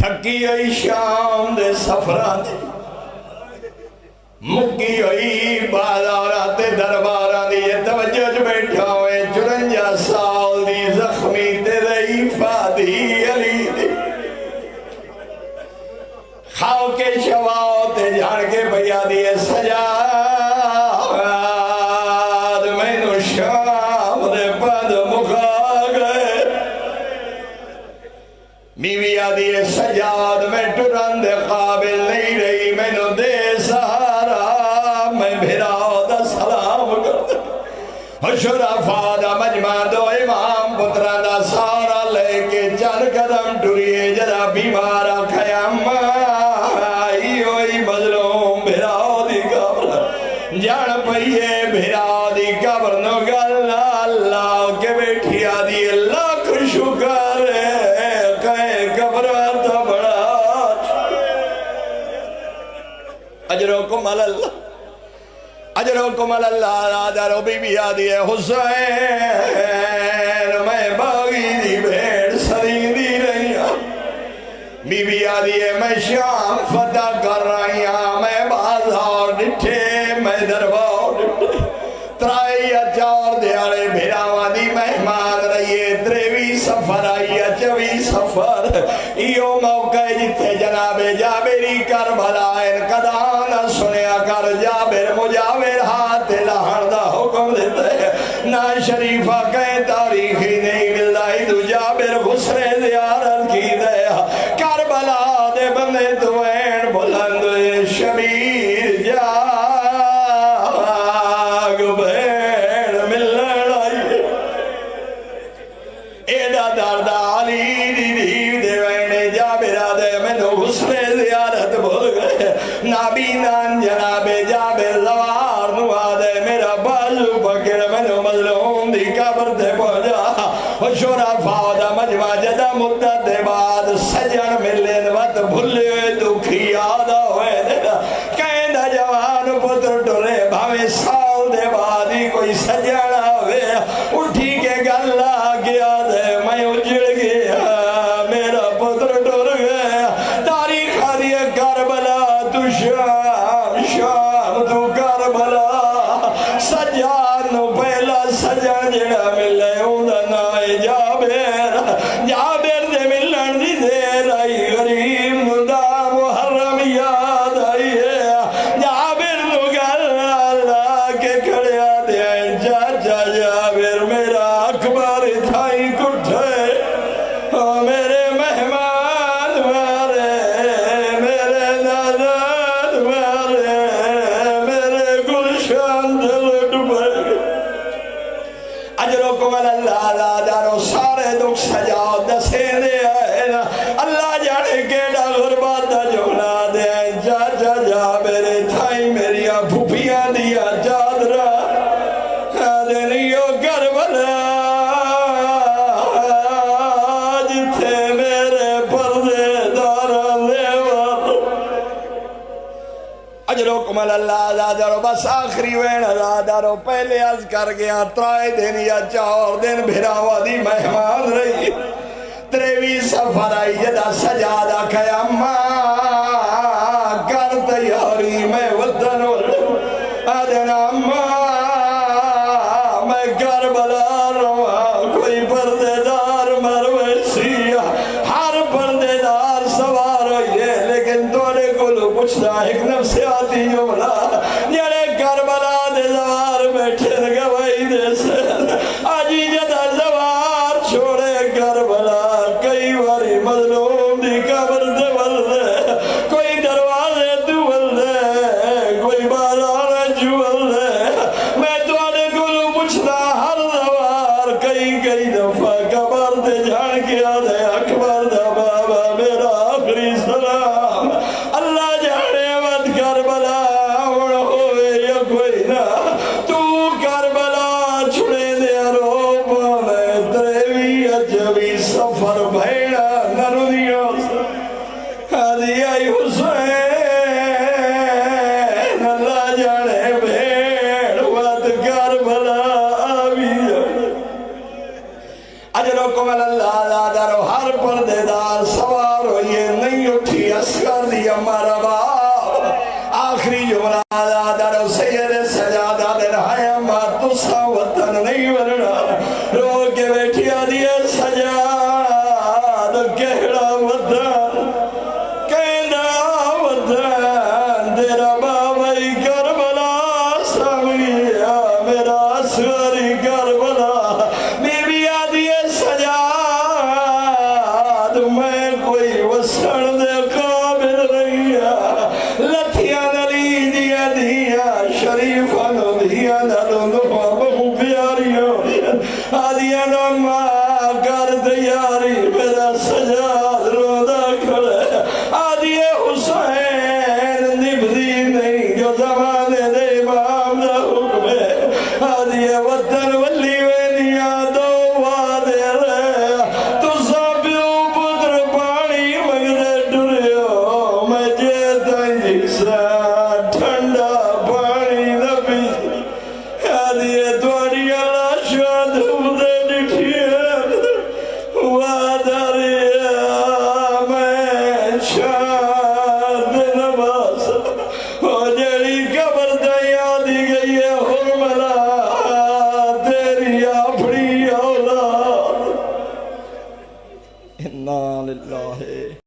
تھکی ہوئی شام دے سفران دی مکی ہوئی بازاراں تے درباراں دی توجہ جو بیٹھا ہوئے 54 سال دی زخمی تے ضعیفہ دی علی دی خاو کے شواؤ تے جھاڑ کے بھیا دیے سجاد میں نو شام دے پد مکھا گئے بیوی آدیے سجاد میں ٹران دے قابل نہیں رہی میں نو دے سہارا میں بھراؤ دا سلام کرتا شرفا دا مجمع دو امام پتران دا سارا لے کے 4 قدم ٹریے جدا بیمارا خیام مظلوم بھراؤ دی قبر جان پئیے بھراؤ دی قبر نو گل اللہ کے بیٹھی آدھی لاکھ شکر کہے قبر تو بڑا اجرکم اللہ اجرکم اللہ آدھارو بی بی آدھی حسین میں باغی دی بھیڑ سری دی رہی بی بی آدھی میں شام فتح کر رہی ہاں میں بازار ڈٹھے میں دربار ڈٹھے 3-4 دیارے بھیراوہ دی مہمان رہیے 23 سفر آئیے 24 سفر ایو موقع جتے جناب جابری کربلا انقدان سنیا کر جابر مجاور ہاتھ لہن دا حکم دیتے نا شریفہ کہیں تاریخی نہیں ملدائی دو جابر غسرے زیارت کی دے کربلا دے بندے دوین بلند شبیر جاگ بین ملن آئیے ایڈا دردہ علی دی دیو دیوین جابر آدھے میں نو غسرے زیارت بھول گئے نابینان جناب جابر زوار نو آدھے میرا بازو پکڑ میں نو مظلوم دی قبر دے پہنچا شرفا دا مجمع جدا مدت دے بعد سجن ملن وقت بھلے ہوئے دکھی آدھا ہوئے دینا کہیں دا جوان پتر ٹولے بھاوے سال دے بعد ہی کوئی سجن ہوئے اٹھی کے گلہ گیا دے میں اجڑ گیا میرا پتر ٹول گیا تاریخ آدھیے کربلا تو شام شام تو کربلا سجان نو پہلا سجن جڑا ملے ہوں دا نائے جابر دے ملن دی دیر آئی غریب نو دا محرم یاد آئی ہے جابر نو گل اللہ کے کھڑیا دے چاچا جابر میرا اکبر تھائی کٹھے میرے مہمان مارے میرے نازاد مارے میرے گلشان دل ڈبے اجرکم اللہ دارو سارے دکھ سجاؤ دسے دے اللہ جانے کے ڈا غربات دا جونا دے چاچا جابر تھائی میری بھوپیاں دیا چادرہ دنیو کربلا جتھے میرے پردے دارا دیوار اجرکم اللہ دارو بس آخری وین دارو پہلے از کر گیا 3 دن یا 4 دن بھراوہ دی مہمان رہی 23 سفر آئی جدا سجادہ کھیا ماں کر تیاری میں وطن آدھنا ماں میں کربلا روا کوئی پردے دار مرویسی ہر پردے دار سوار ہوئیے لیکن توڑے کلو پوچھتا ایک نفسیاتی جملہ جڑے کربلا دے زوار بیٹھے گوائی دے سے آجی جدا زوار چھوڑے کربلا کئی واری مظلوم دی قبر دے ولدے کوئی دروازے دو ولدے کوئی بازار جو ولدے میں توڑے کلو پوچھتا ہر زوار کئی دفعہ قبر دے جھان کیا دے اکبر دا بابا میرا آخری سلام اللہ جانے وقت کربلا ہوئے یا کوئی نہ تو کربلا چھڑے دے روپ میں 23 سفر بھیڑا نرو دیا آدھی آئی حسین اللہ جانے بھیڑ وقت کربلا آبی اجرکم اللہ دارو ہر پردے دار سوار ہوئیے نہیں نہیں اٹھی اصغر دی ہمارا باپ آخری جملہ دارو سید سجادہ دن ہے اما تسا وطن نہیں ورنا رو کے بیٹھی آدھی سجاد کہڑا وطن کہنا وطن تیرا بابائی کربلا سامیا میرا اصغری کربلا بی بی آدھی سجاد میں کوئی وسن دے قابل نہیں لتھیاں نلی دیا دیا شریفہ نو دیا نلو نو بہو پیاریوں آدھیا نو ماں کر تیاری میرا سجاد رودا کھڑے آدھیا حسین نبدی نہیں جو زمانے دے امام دا حکم ہے آدھیا وطن ولی وینیا دو وعدے رہے تو سابیو پتر پانی مگدے ڈریو میں جیتا جیسا ٹھنڈا پانی نبی آدھیا دواری اللہ شاد دے ڈٹھیا وعدہ ریا میں شاد